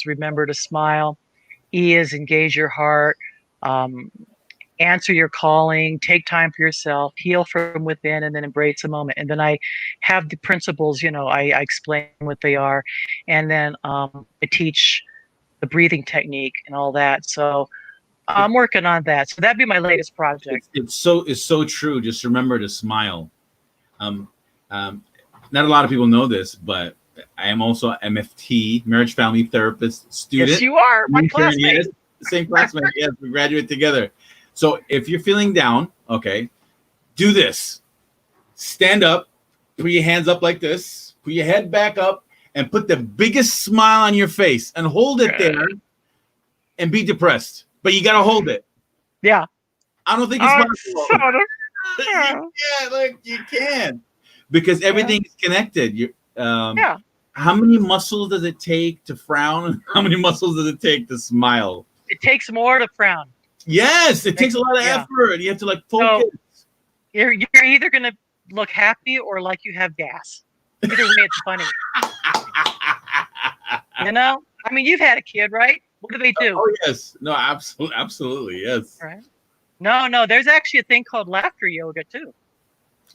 to remember to smile. E is engage your heart, answer your calling, take time for yourself, heal from within, and then embrace the moment. And then I have the principles, I explain what they are. And then I teach the breathing technique and all that. So I'm working on that. So that'd be my latest project. It's so true. Just remember to smile. Not a lot of people know this, but I am also an MFT, marriage family therapist student. Yes, you are. My classmate. Yes, same classmate. Yes, we graduate together. So if you're feeling down, okay, do this. Stand up, put your hands up like this, put your head back up, and put the biggest smile on your face and hold it there and be depressed. But you got to hold it. Yeah. I don't think it's possible. You can. Because everything is connected. How many muscles does it take to frown? How many muscles does it take to smile? It takes more to frown. Yes, it takes a lot of effort. You have to focus. So you're either going to look happy or like you have gas. Either way, it's funny. I mean, you've had a kid, right? What do they do? Oh yes, no, absolutely, yes. Right. No. There's actually a thing called laughter yoga too.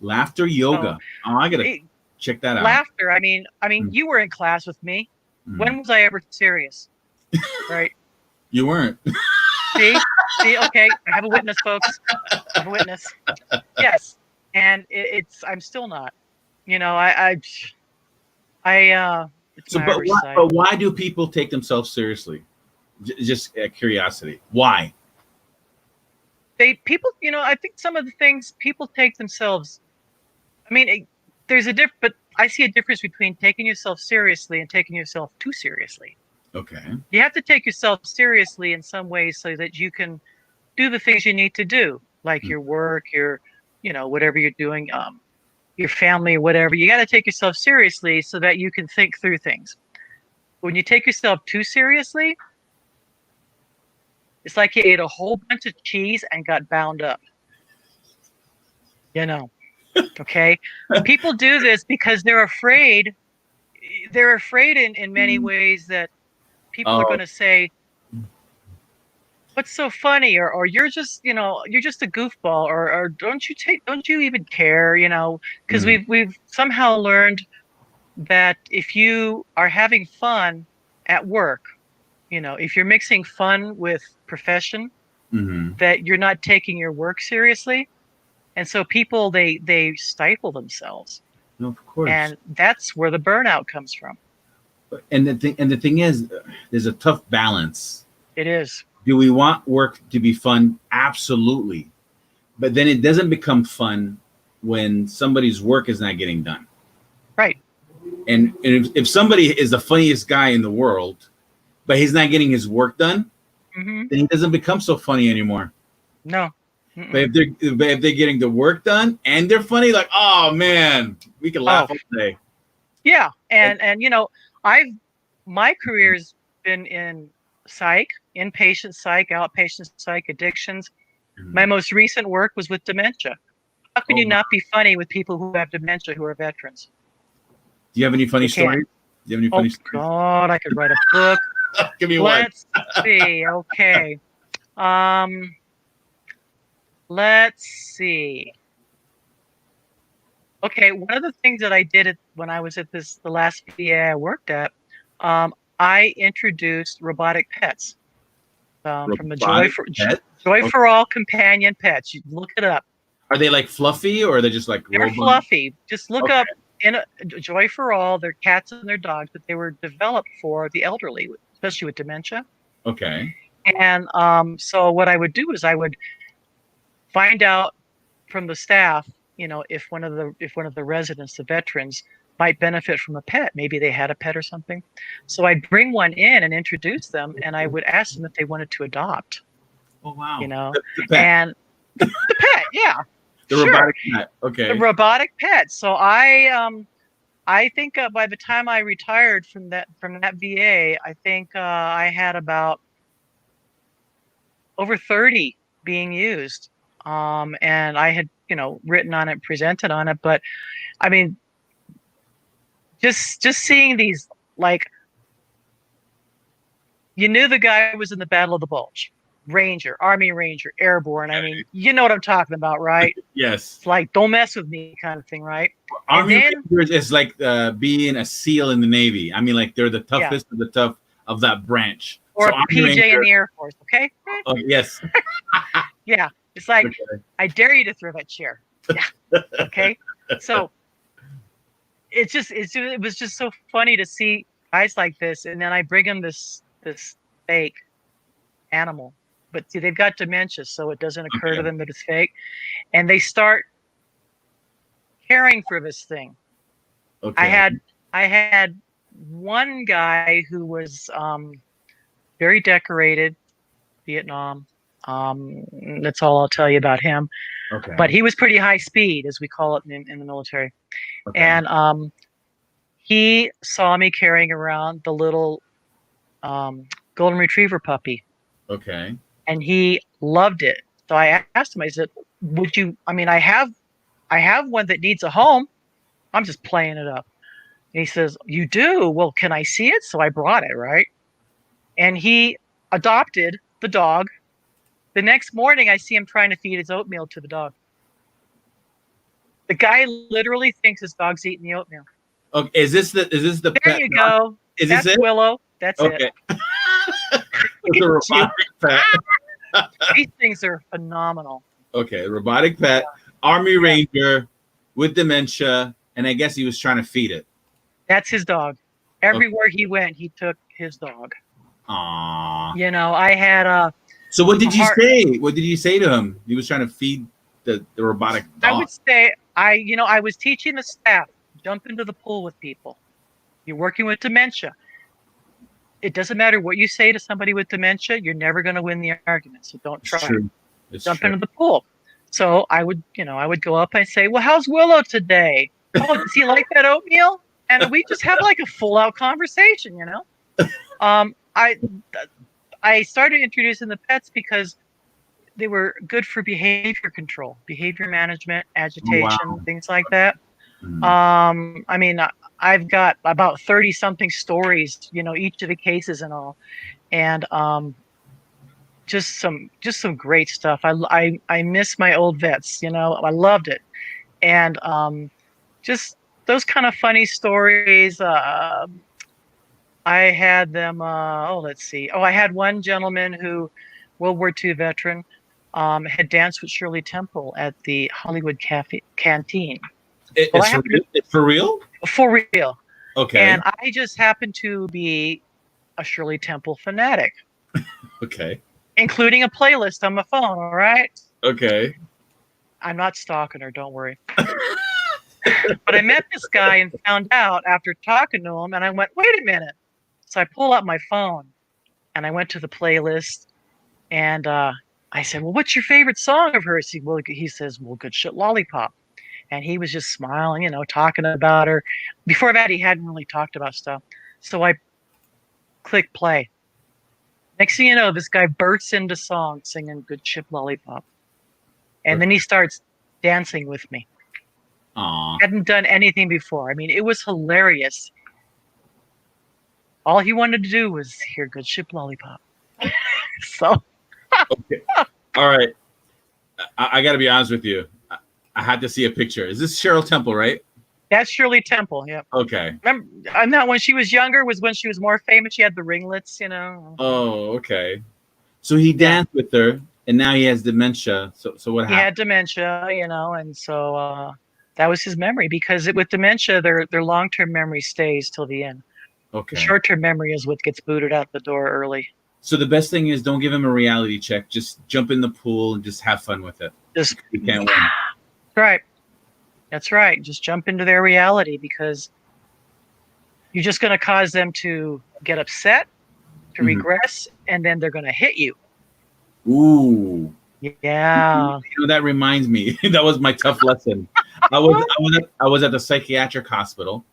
Laughter yoga. I gotta check that out. Laughter. I mean, you were in class with me. When was I ever serious? Right. You weren't. See, okay. I have a witness, folks. I have a witness. Yes, and I'm still not. But why do people take themselves seriously? Just curiosity. Why? I think some of the things people take themselves. I mean, but I see a difference between taking yourself seriously and taking yourself too seriously. Okay. You have to take yourself seriously in some ways so that you can do the things you need to do, like your work, your, whatever you're doing, your family, whatever. You got to take yourself seriously so that you can think through things. When you take yourself too seriously, it's like you ate a whole bunch of cheese and got bound up. Okay? People do this because they're afraid. They're afraid in many ways that people are going to say, what's so funny? Or you're just, you're just a goofball, or don't you even care, because we've somehow learned that if you are having fun at work, if you're mixing fun with profession, that you're not taking your work seriously. And so people, they stifle themselves. No, of course. And that's where the burnout comes from. And the thing is, there's a tough balance. It is. Do we want work to be fun? Absolutely. But then it doesn't become fun when somebody's work is not getting done. Right. And if somebody is the funniest guy in the world, but he's not getting his work done, then he doesn't become so funny anymore. No. But if they're getting the work done and they're funny, like, oh man, we can laugh all day. Yeah. And my career's been in psych, inpatient psych, outpatient psych, addictions. My most recent work was with dementia. How can you not be funny with people who have dementia who are veterans? Do you have any funny stories? Do you have any funny stories? God, I could write a book. Give me one. Let's see. Okay. Let's see. Okay, one of the things that I did when I was at the last VA I worked at, I introduced robotic pets from the Joy for All companion pets. You look it up. Are they like fluffy or are they just like They're fluffy. Just look up Joy for All. They're cats and they're dogs, but they were developed for the elderly, especially with dementia. Okay. And so what I would do is I would find out from the staff, if one of the residents, the veterans, might benefit from a pet. Maybe they had a pet or something. So I'd bring one in and introduce them, and I would ask them if they wanted to adopt. Oh wow! The pet. And the pet, yeah. The robotic pet. Okay. The robotic pet. So I think by the time I retired from that VA, I think I had about over 30 being used. And I had, written on it, presented on it, but I mean, just seeing these, like, you knew the guy was in the Battle of the Bulge. Ranger, Army Ranger, Airborne. I mean, you know what I'm talking about, right? Yes. It's like, don't mess with me kind of thing, right? Army And then, Rangers is like being a SEAL in the Navy. I mean, like they're the toughest of the tough of that branch. or So a Army PJ in Ranger, the Air Force, okay? oh, yes. Yeah. It's like, Okay. I dare you to throw that chair. Yeah. Okay. So it was just so funny to see guys like this. And then I bring them this fake animal. But see, they've got dementia, so it doesn't occur to them that it's fake. And they start caring for this thing. Okay. I had one guy who was very decorated, Viet Nam. That's all I'll tell you about him. Okay. But he was pretty high speed, as we call it in the military. Okay. And he saw me carrying around the little golden retriever puppy. Okay. And he loved it. So I asked him, I said, would you, I mean, I have one that needs a home. I'm just playing it up. And he says, you do? Well, can I see it? So I brought it, right? And he adopted the dog. The next morning, I see him trying to feed his oatmeal to the dog. The guy literally thinks his dog's eating the oatmeal. Okay. Is this the There pet you dog? go. Is That's this it? Willow. That's Okay. it. It's a robotic pet. These things are phenomenal. Okay, robotic pet, Army Ranger with dementia, and I guess he was trying to feed it. That's his dog. Everywhere he went, he took his dog. Aww. You know, I had So what did you say? What did you say to him? He was trying to feed the robotic dog. I would say I was teaching the staff, jump into the pool with people. You're working with dementia. It doesn't matter what you say to somebody with dementia, you're never going to win the argument. So don't try. Jump into the pool. So I would go up and say, well, how's Willow today? Oh, does he like that oatmeal? And we just have like a full out conversation, you know? I started introducing the pets because they were good for behavior control, behavior management, agitation, things like that. Mm. I mean, I've got about 30 something stories, you know, each of the cases and all. And just some great stuff. I miss my old vets, you know. I loved it. And just those kind of funny stories. I had them let's see. I had one gentleman who, World War II veteran, had danced with Shirley Temple at the Hollywood Canteen. It's for real? For real. Okay. And I just happened to be a Shirley Temple fanatic. Okay. Including a playlist on my phone, all right? Okay. I'm not stalking her, don't worry. But I met this guy and found out after talking to him, and I went, wait a minute. So I pull out my phone, and I went to the playlist, and I said, well, what's your favorite song of hers? He says, well, Good Shit Lollipop. And he was just smiling, you know, talking about her. Before that, he hadn't really talked about stuff. So I click play. Next thing you know, this guy bursts into song singing Good Ship Lollipop. And then he starts dancing with me. Aww. Hadn't done anything before. I mean, it was hilarious. All he wanted to do was hear Good Ship Lollipop. So. Okay. All right. I got to be honest with you. I had to see a picture. Is this Cheryl Temple, right? That's Shirley Temple, yeah. Okay. Remember, I'm not when she was younger, was when she was more famous. She had the ringlets, you know. Oh, okay. So he danced with her, and now he has dementia. So what happened? He had dementia, you know, and so that was his memory. Because with dementia, their long-term memory stays till the end. Okay. The short-term memory is what gets booted out the door early. So the best thing is don't give him a reality check. Just jump in the pool and just have fun with it. You can't win. Right. That's right. Just jump into their reality, because you're just going to cause them to get upset, to regress, and then they're going to hit you. Ooh. Yeah. You know, that reminds me. That was my tough lesson. I was at the psychiatric hospital,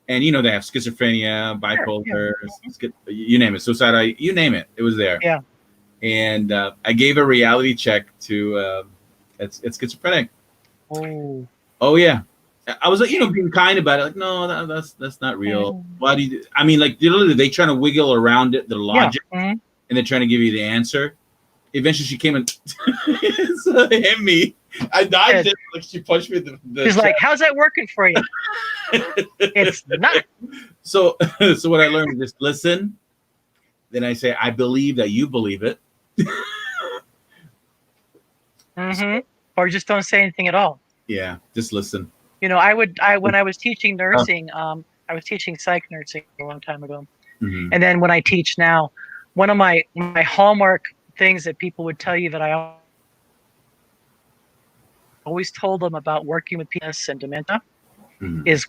and you know they have schizophrenia, bipolar, you name it, suicidal, you name it. It was there. Yeah. And I gave a reality check to it's schizophrenic. Oh. Oh yeah. I was like, being kind about it. Like, no, that's not real. Mhm. Why do you? I mean, like, literally, they trying to wiggle around it, the logic, Mhm. and they're trying to give you the answer. Eventually, she came and hit me. I dodged it. Like she punched me. She's like, "How's that working for you?" It's not. So what I learned is just listen. Then I say, I believe that you believe it. Or just don't say anything at all. Yeah, just listen. When I was teaching nursing, I was teaching psych nursing a long time ago. Mm-hmm. And then when I teach now, one of my hallmark things that people would tell you that I always told them about working with PS and dementia is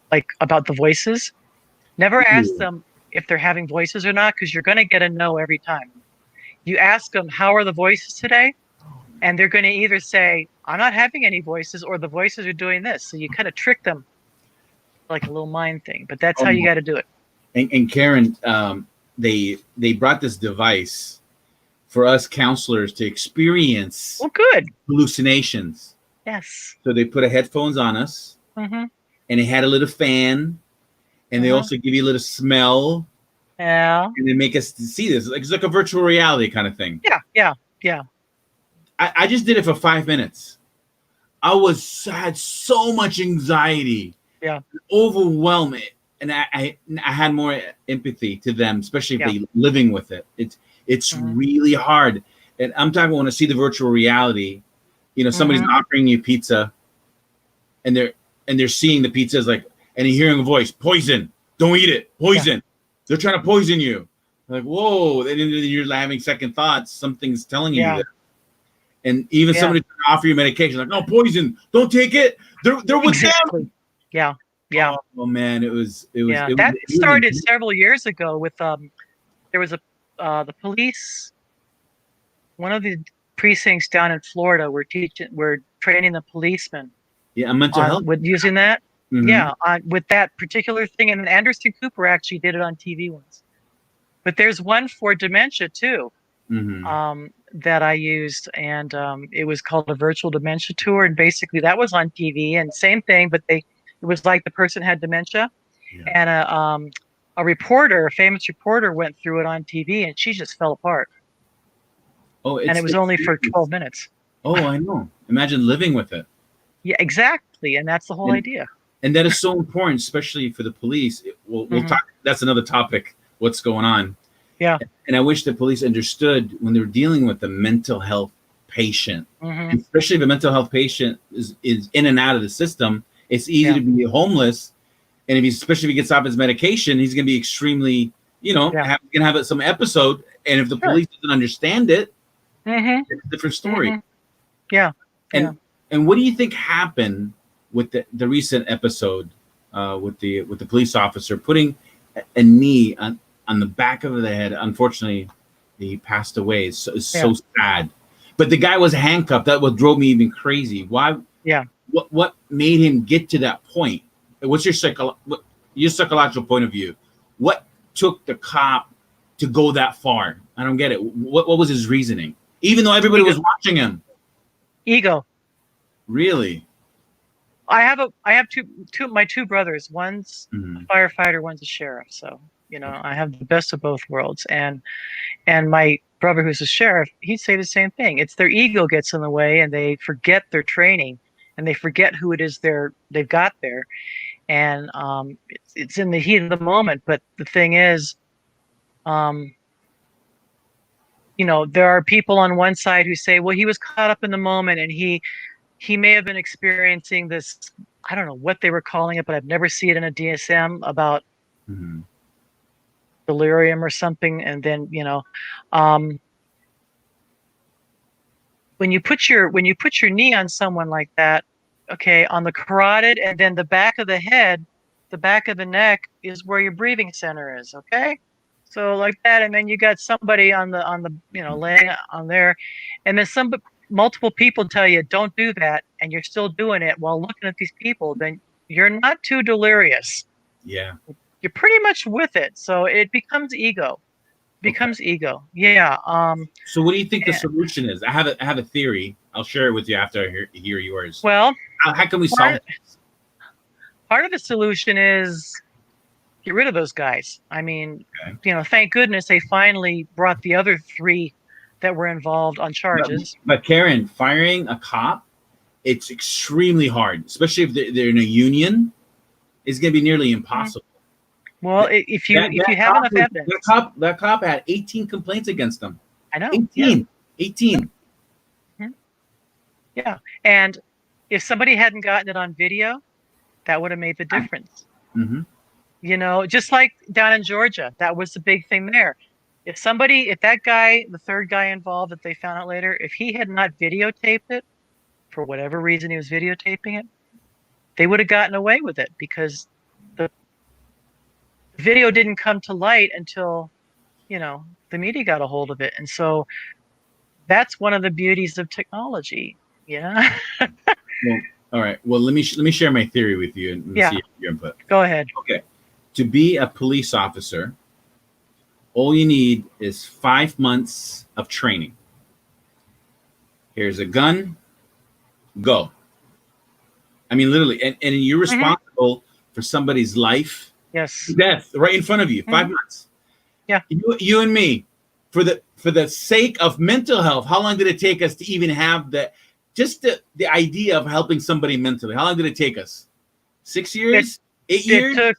like about the voices. Never ask them if they're having voices or not, because you're going to get a no every time. You ask them, how are the voices today? And they're going to either say, I'm not having any voices, or the voices are doing this. So you kind of trick them like a little mind thing, but that's how you got to do it. And Karen, they brought this device for us counselors to experience hallucinations. Yes. So they put headphones on us, and it had a little fan, and they also give you a little smell. Yeah. And they make us see this. It's like a virtual reality kind of thing. Yeah. I just did it for 5 minutes. I had so much anxiety. Yeah. Overwhelming. And I had more empathy to them, especially if they're living with it. It's really hard. And I'm talking when I see the virtual reality, somebody's offering you pizza, and they're seeing the pizza is like, and you're hearing a voice, poison, don't eat it, poison. They're trying to poison you. Like, whoa, and then you're having second thoughts. Something's telling you that. And even somebody trying to offer you medication, like, no, poison, don't take it. They're with them. Yeah. Oh man, it was that started several years ago with there was the police, one of the precincts down in Florida we're training the policemen. Yeah, mental health with using that. With that particular thing, and Anderson Cooper actually did it on TV once. But there's one for dementia too, that I used, and it was called a virtual dementia tour, and basically that was on TV, and same thing, but it was like the person had dementia, and a famous reporter went through it on TV, and she just fell apart. And it was only for 12 minutes. Oh, I know. Imagine living with it. Yeah, exactly, and that's the whole idea. And that is so important, especially for the police. We'll talk. That's another topic. What's going on? Yeah. And I wish the police understood when they're dealing with a mental health patient, especially if a mental health patient is in and out of the system. It's easy to be homeless, and especially if he gets off his medication, he's going to be extremely, going to have some episode. And if the police doesn't understand it, it's a different story. And what do you think happened with the recent episode with the police officer putting a knee on the back of the head? Unfortunately, he passed away. It's so sad. But the guy was handcuffed. That what drove me even crazy. Why? Yeah. What made him get to that point? What's your psychological point of view? What took the cop to go that far? I don't get it. What was his reasoning? Even though everybody was watching him. Ego. Really? I have my two brothers. One's a firefighter, one's a sheriff. So, I have the best of both worlds. And my brother, who's a sheriff, he'd say the same thing. It's their ego gets in the way, and they forget their training, and they forget who it is they've got there. And it's in the heat of the moment. But the thing is, there are people on one side who say, well, he was caught up in the moment, and he may have been experiencing this, I don't know what they were calling it, but I've never seen it in a DSM about delirium or something. And then, when you put your knee on someone like that, okay, on the carotid, and then the back of the head, the back of the neck is where your breathing center is. Okay. So like that. And then you got somebody on the, laying on there, and then multiple people tell you don't do that, and you're still doing it while looking at these people, then you're not too delirious. Yeah. You're pretty much with it. So it becomes ego. Yeah. So what do you think the solution is? I have a theory. I'll share it with you after I hear yours. Well, how can we solve this? part of the solution is get rid of those guys. I mean, thank goodness they finally brought the other 3 that were involved on charges. But Karen, firing a cop, it's extremely hard, especially if they're in a union. It's going to be nearly impossible. Well, if you have enough evidence. That cop had 18 complaints against him. I know. 18. Yeah. And if somebody hadn't gotten it on video, that would have made the difference. Mm-hmm. Just like down in Georgia, that was the big thing there. If that guy, the 3rd guy involved that they found out later, if he had not videotaped it, for whatever reason he was videotaping it, they would have gotten away with it because the video didn't come to light until, the media got a hold of it. And so that's one of the beauties of technology. Yeah. Well, all right. Well, let me share my theory with you and see your input. Go ahead. Okay. To be a police officer, all you need is 5 months of training. Here's a gun. Go. I mean, literally, and you're responsible for somebody's life, death, right in front of you. 5 months. Yeah. You and me, for the sake of mental health. How long did it take us to even have the idea of helping somebody mentally? How long did it take us? 6 years? 8 years? It took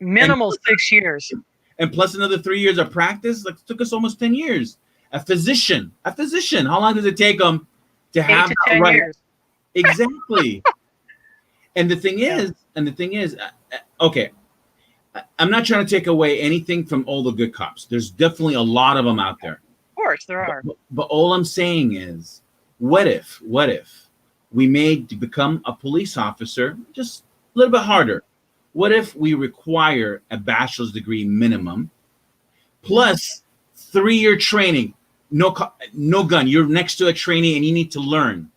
minimal 6 years. And plus another 3 years of practice. Like, it took us almost 10 years. A physician. How long does it take them to have 8 to 10 years? Exactly. And the thing is, okay, I'm not trying to take away anything from all the good cops. There's definitely a lot of them out there. Of course, there are. But all I'm saying is, what if we made to become a police officer just a little bit harder? What if we require a bachelor's degree minimum plus 3-year training? No gun. You're next to a trainee and you need to learn.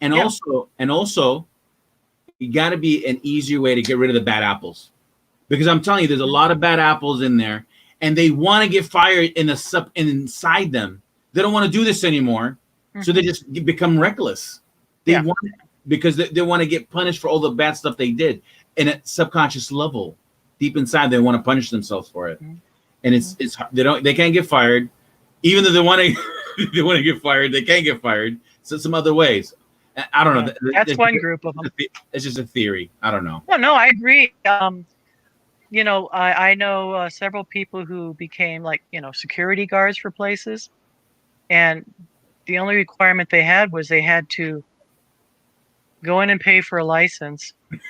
And also, you got to be an easier way to get rid of the bad apples, because I'm telling you, there's a lot of bad apples in there, and they want to get fired inside them. They don't want to do this anymore, so they just become reckless. Because they want to get punished for all the bad stuff they did, and at subconscious level, deep inside, they want to punish themselves for it. And they can't get fired, even though they want to get fired. They can't get fired. So some other ways. I don't know. That's one group of them. It's just a theory. I don't know. Well, no, I agree. I know several people who became security guards for places, and the only requirement they had was they had to go in and pay for a license and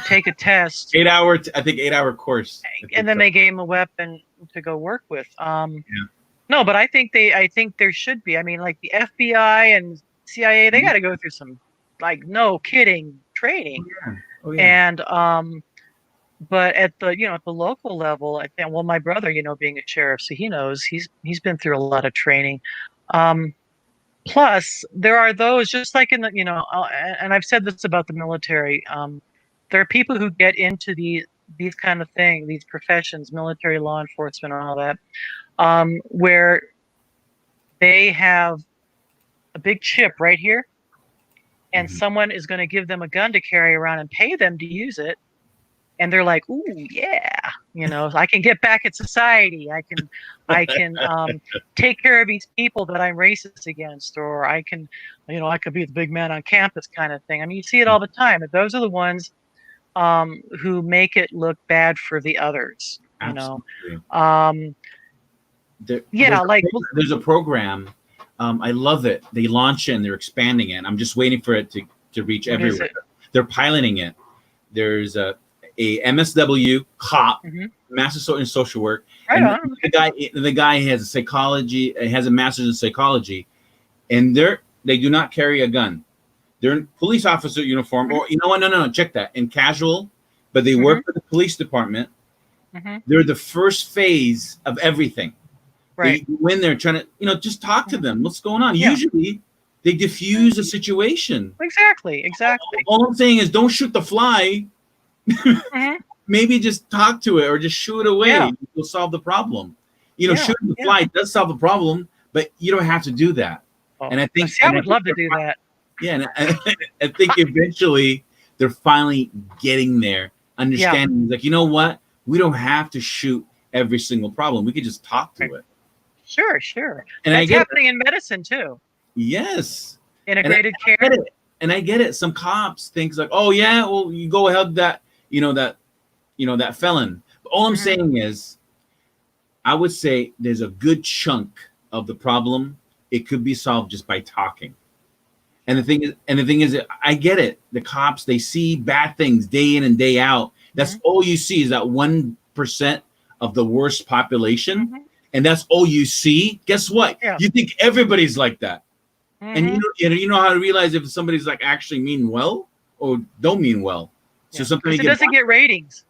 take a test. 8 hour, I think 8 hour course. And then they gave them a weapon to go work with. No, but I think there should be. I mean, like the FBI and CIA, they got to go through some, no kidding, training. And but at the local level, I think. Well, my brother, being a sheriff, so he knows he's been through a lot of training. Plus, there are those, just like in the and I've said this about the military. There are people who get into these kind of things, these professions, military, law enforcement, and all that, where they have a big chip right here, and someone is going to give them a gun to carry around and pay them to use it, and they're like, "Ooh, yeah, I can get back at society. I can take care of these people that I'm racist against, or I can, I could be the big man on campus," kind of thing. I mean, you see it all the time. And those are the ones who make it look bad for the others. Absolutely. There's a program. I love it. They launch it and they're expanding it. I'm just waiting for it to reach everywhere. They're piloting it. There's a MSW cop, Master in Social Work. Right. The guy has a master's in psychology, and they do not carry a gun. They're in police officer uniform, or no, check that, in casual, but they work for the police department. They're the first phase of everything. Right. They go in there trying to, just talk to them. What's going on? Yeah. Usually they diffuse a situation. Exactly. All I'm saying is don't shoot the fly. Maybe just talk to it or just shoo it away. Yeah. You'll solve the problem. Shooting the fly does solve the problem, but you don't have to do that. And I think I would love to do that. Yeah, and I think eventually they're finally getting there, understanding like, you know what? We don't have to shoot every single problem. We could just talk to it. Sure. And that's happening in medicine too. Yes. Integrated care. I get it. Some cops think like, oh yeah, well, you go ahead that felon. But all I'm saying is, I would say there's a good chunk of the problem it could be solved just by talking. And the thing is, I get it. The cops, they see bad things day in and day out. That's all you see is that 1% of the worst population, and that's all you see. Guess what? Yeah. You think everybody's like that, and you know how to realize if somebody's like actually mean well or don't mean well. So sometimes it doesn't get ratings.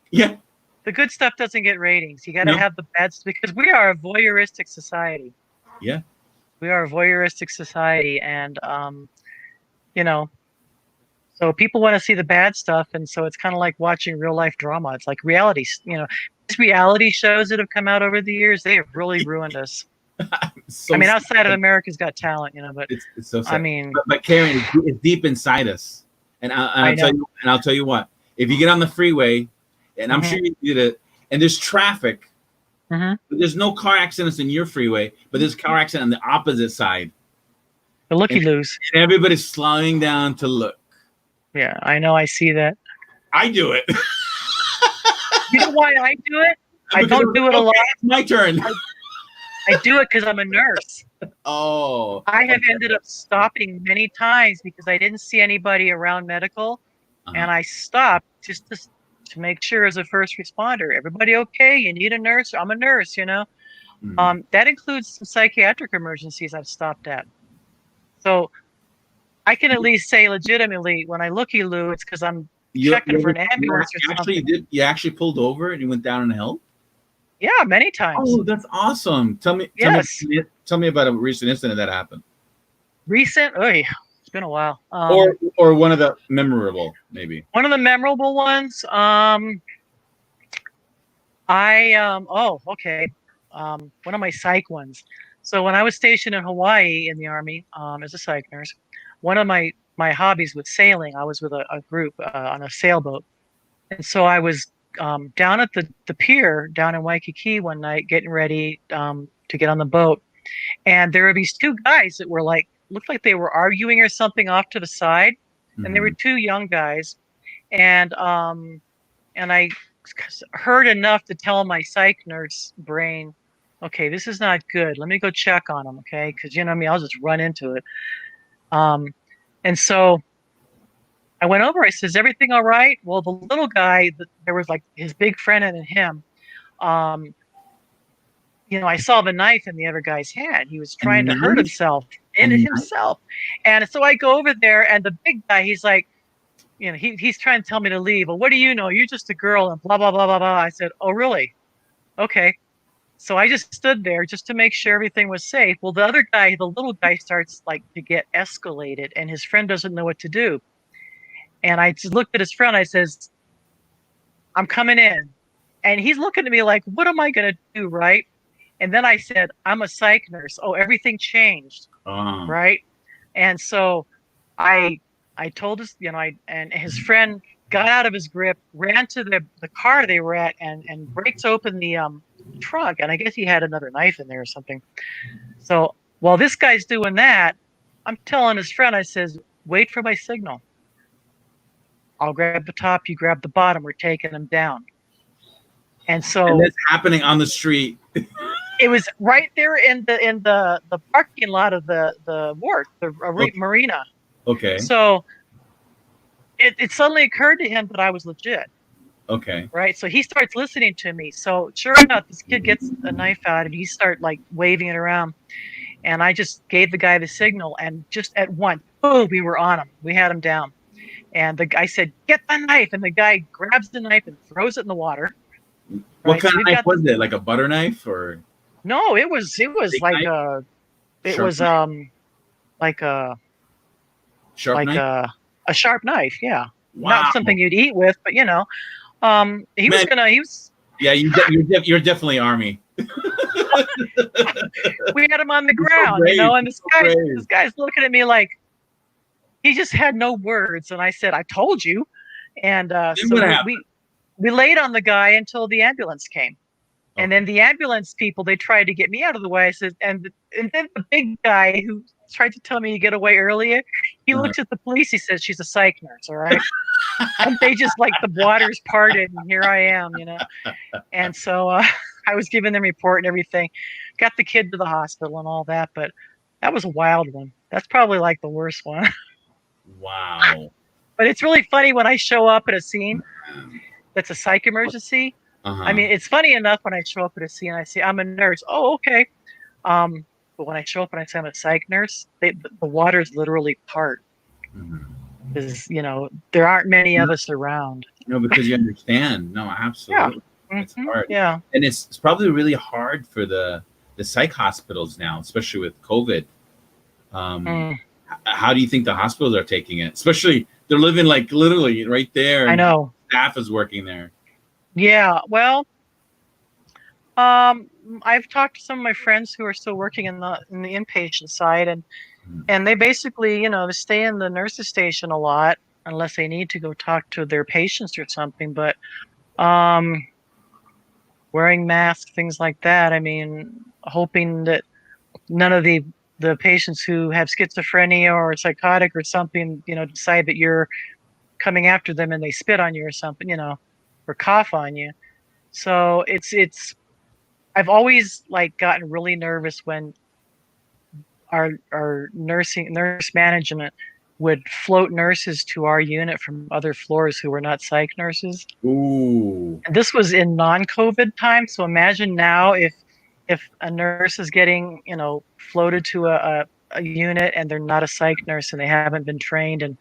Yeah, the good stuff doesn't get ratings. You got to have the bad stuff because we are a voyeuristic society. Yeah. We are a voyeuristic society, and so people want to see the bad stuff, and so it's kind of like watching real life drama. It's like reality, these reality shows that have come out over the years, they have really ruined us. So outside of America's Got Talent, but it's so sad. But Karen, it's deep inside us, and I'll tell you what. If you get on the freeway, and I'm sure you did it, and there's traffic. But there's no car accidents in your freeway, but there's car accident on the opposite side. The looky-loos. And everybody's slowing down to look. Yeah, I know. I see that. I do it. You know why I do it? I don't do it a lot. It's my turn. I do it because I'm a nurse. Oh. I have ended up stopping many times because I didn't see anybody around medical, and I stopped just to make sure as a first responder, everybody okay? You need a nurse? I'm a nurse, That includes some psychiatric emergencies I've stopped at. So I can at least say legitimately when I looky-loo, it's because I'm checking for an ambulance or something. You actually pulled over and you went down and helped? Yeah, many times. Oh, that's awesome. Tell me about a recent incident that happened. Recent? It's been a while. Or one of the memorable, maybe. One of the memorable ones. One of my psych ones. So when I was stationed in Hawaii in the Army as a psych nurse, one of my hobbies was sailing. I was with a group on a sailboat, and so I was down at the pier down in Waikiki one night, getting ready to get on the boat, and there were these two guys that were looked like they were arguing or something off to the side, and they were two young guys, and I heard enough to tell my psych nurse brain, okay, this is not good. Let me go check on them, okay? Because I'll just run into it. And so I went over. I says, everything all right? Well, the little guy, there was his big friend and him. I saw the knife in the other guy's hand. He was trying to hurt himself. And so I go over there, and the big guy, he's like, he's trying to tell me to leave. Well, what do you know? You're just a girl, and blah, blah, blah, blah, blah. I said, oh, really? Okay. So I just stood there just to make sure everything was safe. Well, the other guy, the little guy, starts to get escalated, and his friend doesn't know what to do. And I just looked at his friend. I says, I'm coming in. And he's looking at me like, what am I going to do, right? And then I said, I'm a psych nurse. Oh, everything changed, right? And so I told us, and his friend got out of his grip, ran to the car they were at, and breaks open the trunk. And I guess he had another knife in there or something. So while this guy's doing that, I'm telling his friend, I says, wait for my signal. I'll grab the top, you grab the bottom. We're taking him down. And that's happening on the street. It was right there in the parking lot of the wharf, the marina. Okay. So it suddenly occurred to him that I was legit. Okay. Right. So he starts listening to me. So sure enough, this kid gets a knife out and he starts waving it around. And I just gave the guy the signal, and just at once, boom, we were on him. We had him down. And the guy said, get the knife. And the guy grabs the knife and throws it in the water. What kind of knife was it? Like a butter knife or? No, it was like a sharp knife? A sharp knife. Yeah. Wow. Not something you'd eat with, but he was. Yeah, you're definitely Army. We had him on the ground, and this guy's looking at me like, he just had no words. And I said, I told you. And Then so what happened? we laid on the guy until the ambulance came. And Okay. then the ambulance people, they tried to get me out of the way. I said, and then the big guy who tried to tell me to get away earlier, he Uh-huh. looks at the police. He says, she's a psych nurse, all right? And they just like the waters parted, and here I am, you know. And so I was giving them report and everything, got the kid to the hospital and all that. But that was a wild one. That's probably like the worst one. Wow. But it's really funny when I show up at a scene that's a psych emergency. I Uh-huh. mean, it's funny enough when I show up at a scene, I say, I'm a nurse. Oh, okay. But when I show up and I say I'm a psych nurse, the waters literally part Mhm. because, you know, there aren't many of us around. No, because you understand. No, Yeah. absolutely. It's hard. Yeah. And it's probably really hard for the psych hospitals now, especially with COVID. Um, Mm, how do you think the hospitals are taking it? Especially they're living like literally right there, I and know. staff is working there. Yeah. Well, I've talked to some of my friends who are still working in the inpatient side, and they basically, you know, they stay in the nurses station a lot unless they need to go talk to their patients or something. But um, wearing masks, things like that. I mean, hoping that none of the patients who have schizophrenia or psychotic or something, you know, decide that you're coming after them and they spit on you or something, you know, or cough on you. So it's I've always like gotten really nervous when our nurse management would float nurses to our unit from other floors who were not psych nurses. Ooh. And this was in non-COVID time. So imagine now if a nurse is getting, you know, floated to a unit and they're not a psych nurse and they haven't been trained. And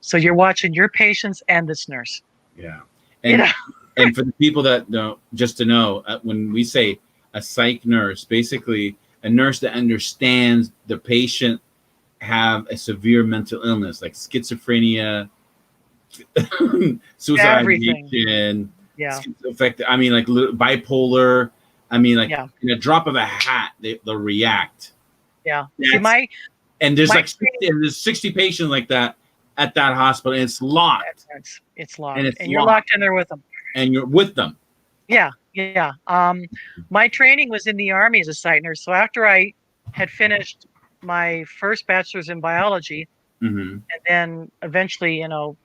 so you're watching your patients and this nurse. Yeah. You And know, and for the people that don't, just to know, when we say a psych nurse, basically a nurse that understands the patient have a severe mental illness like schizophrenia, suicide everything. ideation, Yeah. schizoaffective. I mean, like bipolar. I mean, like Yeah. in a drop of a hat, they'll react. Yeah. See, That's, and there's my like 60, and there's 60 patients like that at that hospital, and it's locked. it's locked. And it's And you're locked. locked in there with them. And you're with them. Yeah. Yeah. My training was in the Army as a site nurse. So after I had finished my first bachelor's in biology, Mm-hmm. and then eventually, you know,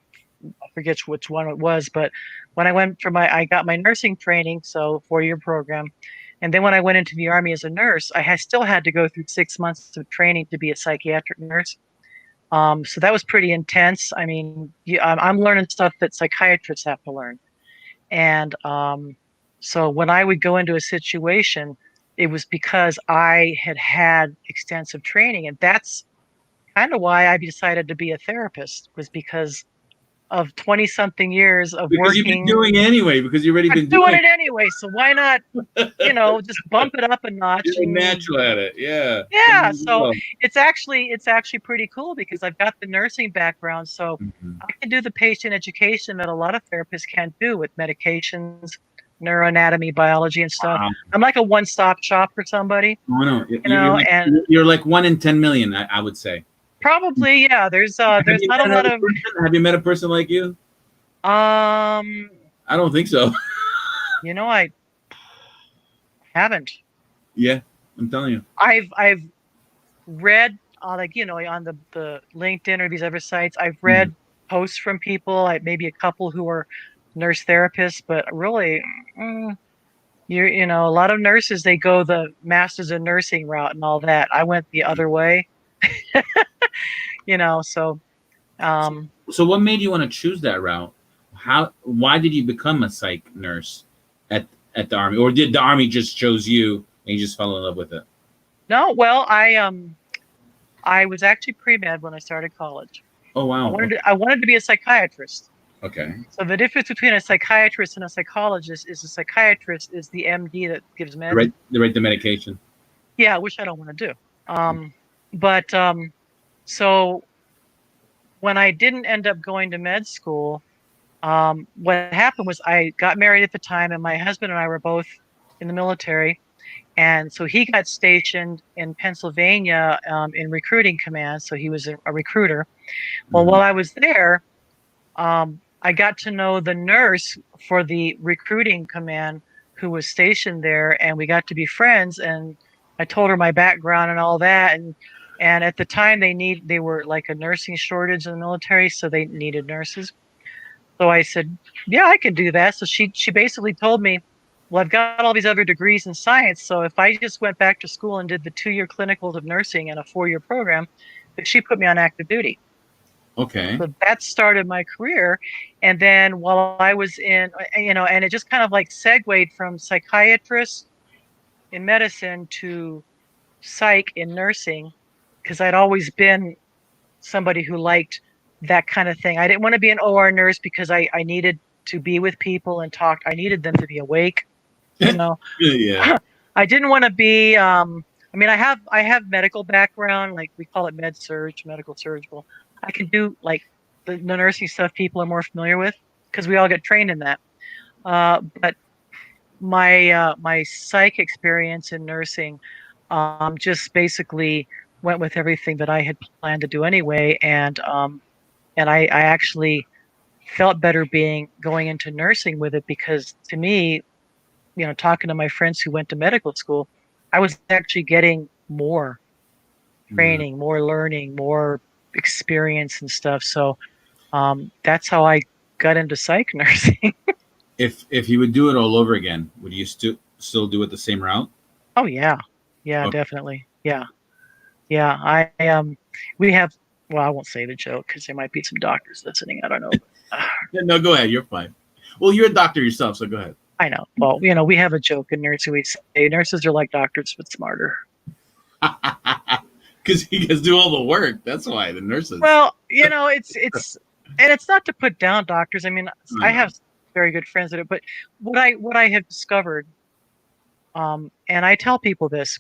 I forget which one it was, but when I went for I got my nursing training, so 4-year program. And then when I went into the Army as a nurse, still had to go through 6 months of training to be a psychiatric nurse. So that was pretty intense. I mean, I'm learning stuff that psychiatrists have to learn. And so when I would go into a situation, it was because I had extensive training. And that's kind of why I decided to be a therapist, was because of 20 something years of Because you've been working. doing it anyway, because you've already I'm been doing doing it anyway. So why not, you know, just bump it up a notch? You're natural at it. Yeah. Yeah. So it's actually pretty cool because I've got the nursing background. So Mhm. I can do the patient education that a lot of therapists can't do with medications, neuroanatomy, biology, and stuff. Wow. I'm like a one-stop shop for somebody, Oh, no. you know, and You're like 1 in 10 million, I would say. probably, yeah, there's not a lot of, Have you met a person like you? um, I don't think so. you know, I haven't. Yeah, I'm telling you. I've read like, you know, on the LinkedIn or these other sites, I've read posts from people, maybe a couple who are nurse therapists, but really, you know, a lot of nurses, they go the masters of nursing route and all that. I went the other way, you know. So So what made you want to choose that route? Why did you become a psych nurse at the Army, or did the Army just chose you and you just fell in love with it? no, well, I was actually pre-med when I started college. Oh wow. I wanted to be a psychiatrist. Okay. So the difference between a psychiatrist and a psychologist is a psychiatrist is the MD that gives meds. They write the medication. Yeah, which I don't want to do. But so when I didn't end up going to med school, what happened was I got married at the time, and my husband and I were both in the military. And so he got stationed in Pennsylvania in recruiting command. So he was a recruiter. Well, while I was there, I got to know the nurse for the recruiting command who was stationed there, and we got to be friends. And I told her my background and all that. And at the time, they were like a nursing shortage in the military, so they needed nurses. So I said, yeah, I can do that. So she basically told me, well, I've got all these other degrees in science, so if I just went back to school and did the 2-year clinicals of nursing and a 4-year program, that she put me on active duty. Okay. So that started my career. And then while I was in, and it just kind of like segued from psychiatrist in medicine to psych in nursing, because I'd always been somebody who liked that kind of thing. I didn't want to be an OR nurse because I needed to be with people and talk. I needed them to be awake. Yeah. I didn't want to be. I mean, I have medical background, like we call it med surg, medical surgical. I can do like the nursing stuff people are more familiar with because we all get trained in that. But my psych experience in nursing just basically went with everything that I had planned to do anyway, and I actually felt better going into nursing with it because to me, talking to my friends who went to medical school, I was actually getting more training, more learning, more experience and stuff. So that's how I got into psych nursing. If you would do it all over again, would you still do it the same route? Oh yeah, Okay. definitely, yeah. We have. Well, I won't say the joke because there might be some doctors listening. I don't know. No, go ahead. You're fine. Well, you're a doctor yourself, so go ahead. I know. Well, we have a joke in nursing. We say nurses are like doctors but smarter. Because you guys do all the work. That's why the nurses. Well, and it's not to put down doctors. I mean, I have very good friends that are, but what I have discovered, and I tell people this,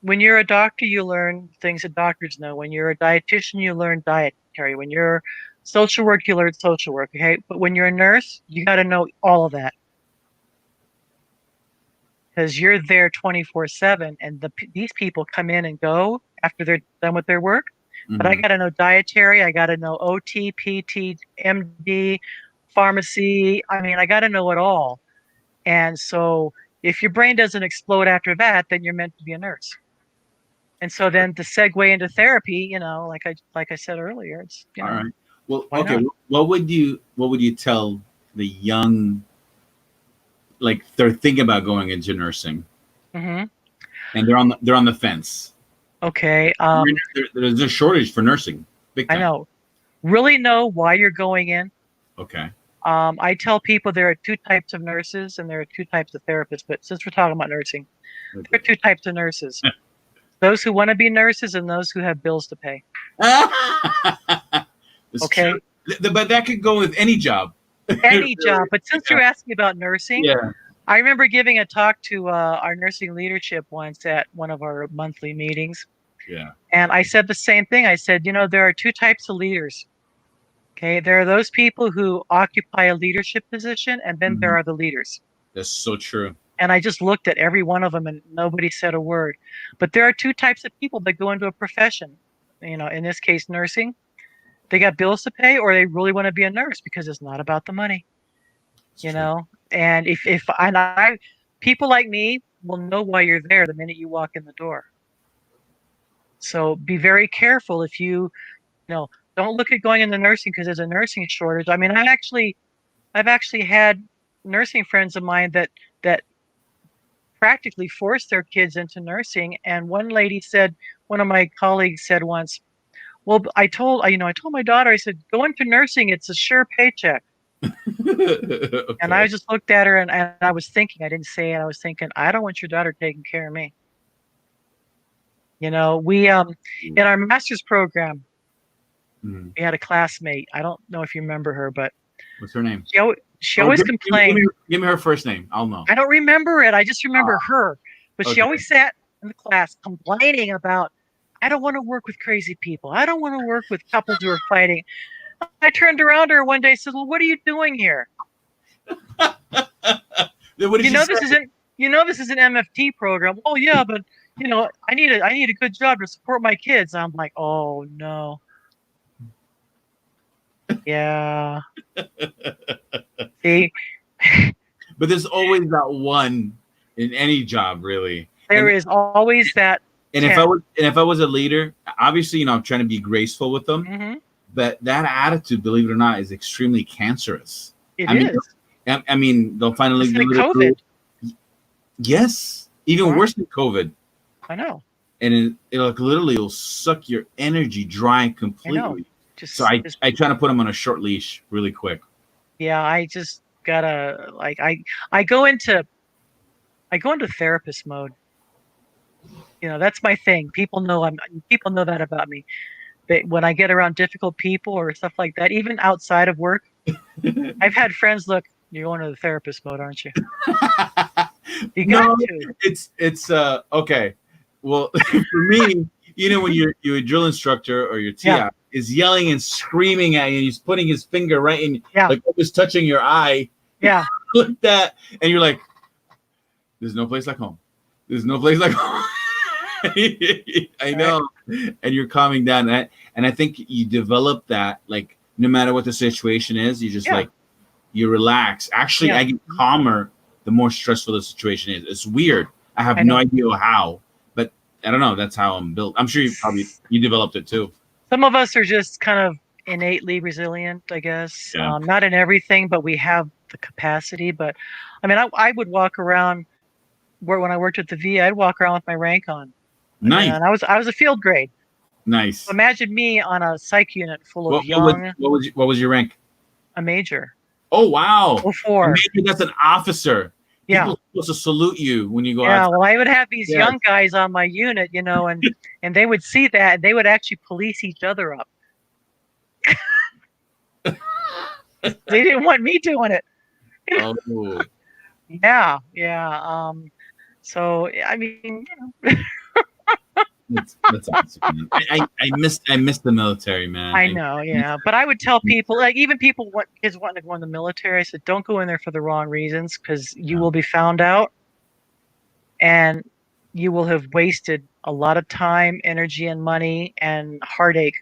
when you're a doctor, you learn things that doctors know. When you're a dietitian, you learn dietary. When you're social work, you learn social work. Okay, but when you're a nurse, you got to know all of that because you're there 24/7, and these people come in and go after they're done with their work. But I got to know dietary. I got to know OT, PT, MD, pharmacy. I mean, I got to know it all. And so if your brain doesn't explode after that, then you're meant to be a nurse. And so then to segue into therapy, like I said earlier, it's all right. Well, why okay. not? What would you tell the young, like they're thinking about going into nursing, and they're on the fence? Okay. There's a shortage for nursing. Big time. I know. Really know why you're going in. Okay. I tell people there are 2 types of nurses and there are 2 types of therapists. But since we're talking about nursing, there are 2 types of nurses. Those who want to be nurses and those who have bills to pay. Okay. True. But that could go with any job. Any job. But since you're asking about nursing, yeah. I remember giving a talk to our nursing leadership once at one of our monthly meetings. Yeah. And I said the same thing. I said, there are 2 types of leaders. Okay. There are those people who occupy a leadership position, and then there are the leaders. That's so true. And I just looked at every one of them and nobody said a word. But there are 2 types of people that go into a profession. In this case, nursing. They got bills to pay, or they really want to be a nurse because it's not about the money. And if people like me will know why you're there the minute you walk in the door. So be very careful if you don't look at going into nursing because there's a nursing shortage. I mean, I've actually had nursing friends of mine that practically forced their kids into nursing. And one of my colleagues said once, well, I told my daughter, I said, go into nursing. It's a sure paycheck. Okay. And I just looked at her and I was thinking, I didn't say it. I was thinking, I don't want your daughter taking care of me. We, in our master's program, we had a classmate. I don't know if you remember her, but what's her name? She always complained. Give me her first name. I'll know. I don't remember it. I just remember her. But she always sat in the class complaining about, I don't want to work with crazy people. I don't want to work with couples who are fighting. I turned around to her one day and said, well, what are you doing here? This is an MFT program. Oh yeah, but I need a good job to support my kids. I'm like, oh no. Yeah. See, But there's always that one in any job, really. there is always that. And if I was a leader, obviously, I'm trying to be graceful with them. Mm-hmm. But that attitude, believe it or not, is extremely cancerous. It I mean, is. I mean, they'll finally It's like COVID. Yes, even worse than COVID. I know. And it like literally will suck your energy dry completely. I know. So I try to put them on a short leash really quick. Yeah, I just gotta I go into therapist mode. That's my thing. People know that about me. But when I get around difficult people or stuff like that, even outside of work, I've had friends look, you're going to the therapist mode, aren't you? You got to. It's okay. Well, for me, when you're a drill instructor or your TI is yelling and screaming at you, and he's putting his finger right in, like almost touching your eye. Yeah. Like that, and you're like, "There's no place like home. There's no place like home." I know, and you're calming down, and I think you develop that. Like, no matter what the situation is, you just like you relax. Actually, I get calmer the more stressful the situation is. It's weird. I have no idea how, but I don't know. That's how I'm built. I'm sure you developed it too. Some of us are just kind of innately resilient, I guess. Yeah. Not in everything, but we have the capacity. But I mean, I would walk around when I worked at the VA. I'd walk around with my rank on. Nice. And I was a field grade. Nice. So imagine me on a psych unit full of young. What was your rank? A major. Oh wow. 04. A major, that's an officer. Yeah. People are supposed to salute you when you go out. Yeah, well, I would have these young guys on my unit, and they would see that, and they would actually police each other up. They didn't want me doing it. Oh. Yeah. So I mean, that's awesome. I missed the military, man. I know, yeah. But I would tell people, like even people kids wanting to go in the military, I said, don't go in there for the wrong reasons, because you will be found out, and you will have wasted a lot of time, energy, and money and heartache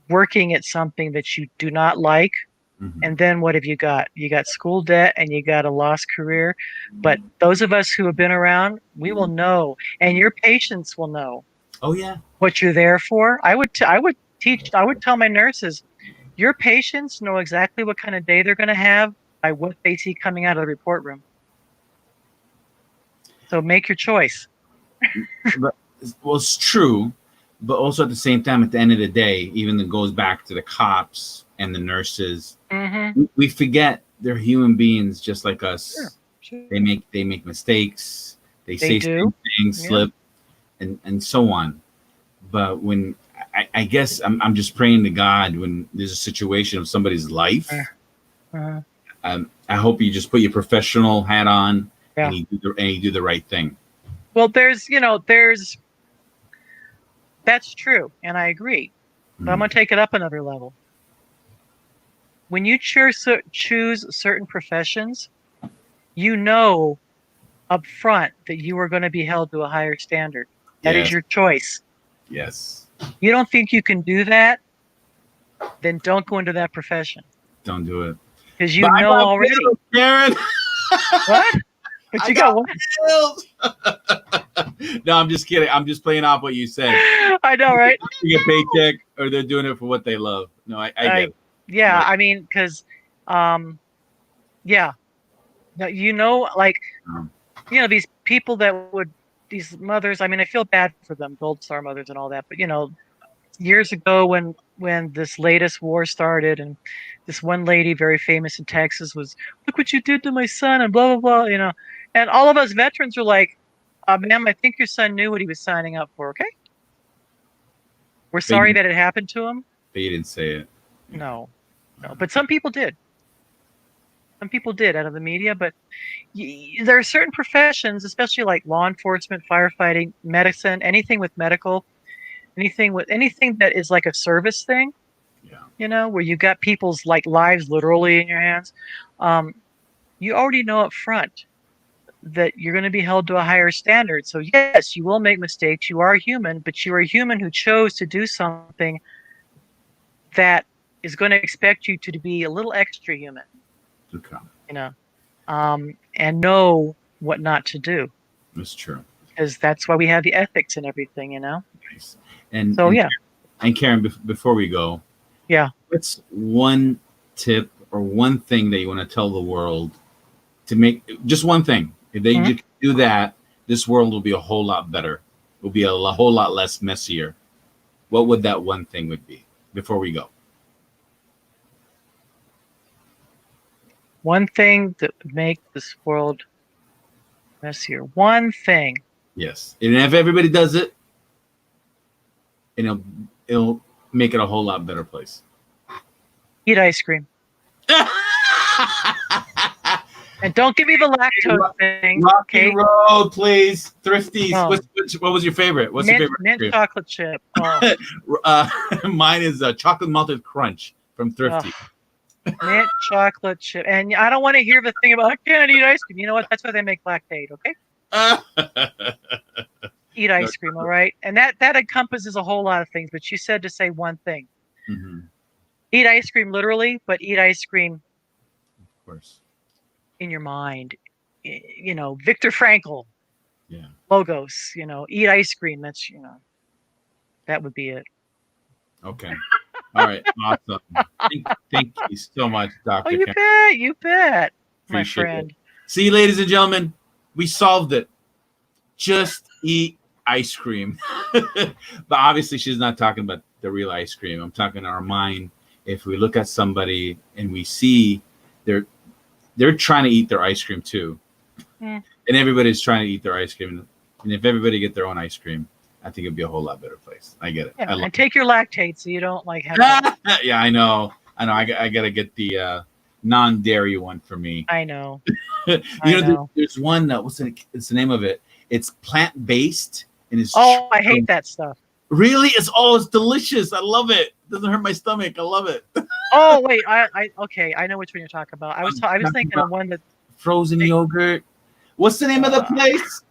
working at something that you do not like. Mm-hmm. And then what have you got? You got school debt and you got a lost career. But those of us who have been around, we will know, and your patients will know. Oh yeah, what you're there for. I would tell my nurses, your patients know exactly what kind of day they're going to have by what they see coming out of the report room. So make your choice. Well, it's true, but also at the same time, at the end of the day, even it goes back to the cops and the nurses. Mm-hmm. We forget they're human beings just like us. Sure. They make mistakes. They say things, slip, and so on. But when I guess I'm just praying to God when there's a situation of somebody's life. I hope you just put your professional hat on and you do the right thing. Well, there's that's true, and I agree. But I'm going to take it up another level. When you choose certain professions, you know up front that you are going to be held to a higher standard. That is your choice. Yes. You don't think you can do that? Then don't go into that profession. Don't do it. Because you know already. Bills, Karen. What? But you got what? No, I'm just kidding. I'm just playing off what you said. I know, right? You get a paycheck, or they're doing it for what they love. No, I get it. Yeah, right. I mean, because, these people these mothers, I mean, I feel bad for them, Gold Star mothers and all that, but, years ago when this latest war started, and this one lady, very famous in Texas, was, look what you did to my son, and blah, blah, blah, and all of us veterans were like, ma'am, I think your son knew what he was signing up for, okay? We're sorry that it happened to him. But you didn't say it. No, but some people did. Some people did out of the media, but there are certain professions, especially like law enforcement, firefighting, medicine, anything with medical, anything that is like a service thing, where you got people's lives literally in your hands. You already know up front that you're going to be held to a higher standard. So yes, you will make mistakes. You are human, but you are a human who chose to do something that is going to expect you to be a little extra human, Okay. you know, and know what not to do. That's true. Because that's why we have the ethics and everything, you know. Nice. And so yeah. And Karen, before we go, yeah, what's one tip or one thing that you want to tell the world to make just one thing? If they just do that, this world will be a whole lot better. It will be a whole lot less messier. What would that one thing would be before we go? One thing that would make this world messier. One thing. Yes. And if everybody does it, it'll make it a whole lot better place. Eat ice cream. And don't give me the lactose thing. Rocky okay? Road, please. Thrifties. Oh. What was your favorite? What's your favorite? Mint chocolate chip. Oh. Mine is chocolate malted crunch from Thrifty. Mint chocolate chip. And I don't want to hear the thing about I can't eat ice cream. You know what? That's why they make lactate, okay? Eat ice cream, all right? And that encompasses a whole lot of things, but you said to say one thing. Mm-hmm. Eat ice cream literally, but eat ice cream of course in your mind. You know, Viktor Frankl. Yeah. Logos, you know, eat ice cream. That's, you know, that would be it. Okay. All right. Awesome. Thank you so much, Dr. Oh, you bet, my friend. See, ladies and gentlemen, we solved it. Just eat ice cream. But obviously, she's not talking about the real ice cream. I'm talking in our mind. If we look at somebody and we see they're trying to eat their ice cream too, and everybody's trying to eat their ice cream, and if everybody get their own ice cream, I think it'd be a whole lot better place. I get it. Yeah, and take your lactate so you don't like have. Yeah, I know. I gotta get the non-dairy one for me. I know. There's one. What's the name of it? It's plant-based and it's. Oh, I hate that stuff. Really? It's delicious. I love it. It doesn't hurt my stomach. I love it. Oh wait, okay. I know which one you're talking about. I was thinking of one that frozen yogurt. What's the name of the place?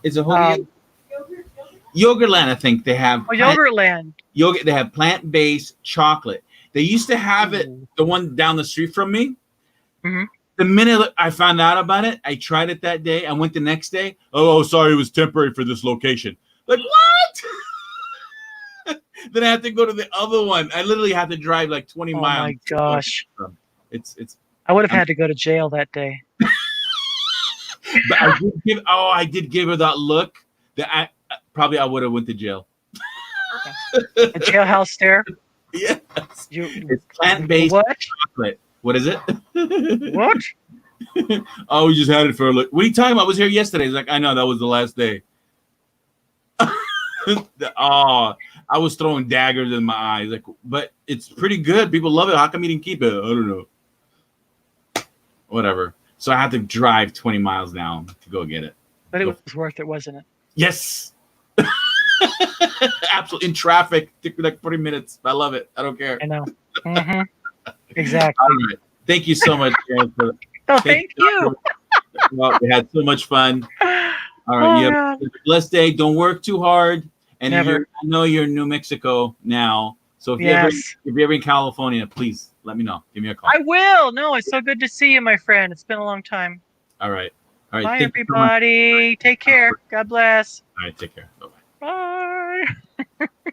Is it Yogurtland? I think they have. Oh, Yogurtland. Yogurt. They have plant-based chocolate. They used to have it. The one down the street from me. Mm-hmm. The minute I found out about it, I tried it that day. I went the next day. Oh, sorry, it was temporary for this location. Like what? Then I had to go to the other one. I literally had to drive like 20 miles. Oh my gosh! It's. I would have had to go to jail that day. But I did give her that look that I would have went to jail. A jailhouse stare. Yes. It's plant-based chocolate. What is it? What? Oh, we just had it for a look. What are you talking about? I was here yesterday. He's like, I know, that was the last day. Oh, I was throwing daggers in my eyes. Like, but it's pretty good. People love it. How come you didn't keep it? I don't know. Whatever. So I had to drive 20 miles now to go get it. But it was worth it, wasn't it? Yes. Absolutely. In traffic. Took me like 40 minutes. I love it. I don't care. I know. Mm-hmm. Exactly. All right. Thank you so much, Karen. Thank you. Well, we had so much fun. All right. You have a blessed day. Don't work too hard. And I know you're in New Mexico now. So if you're ever in California, please let me know. Give me a call. I will. No, it's so good to see you, my friend. It's been a long time. All right. Bye, everybody. Take care. God bless. All right. Take care. Bye-bye. Bye.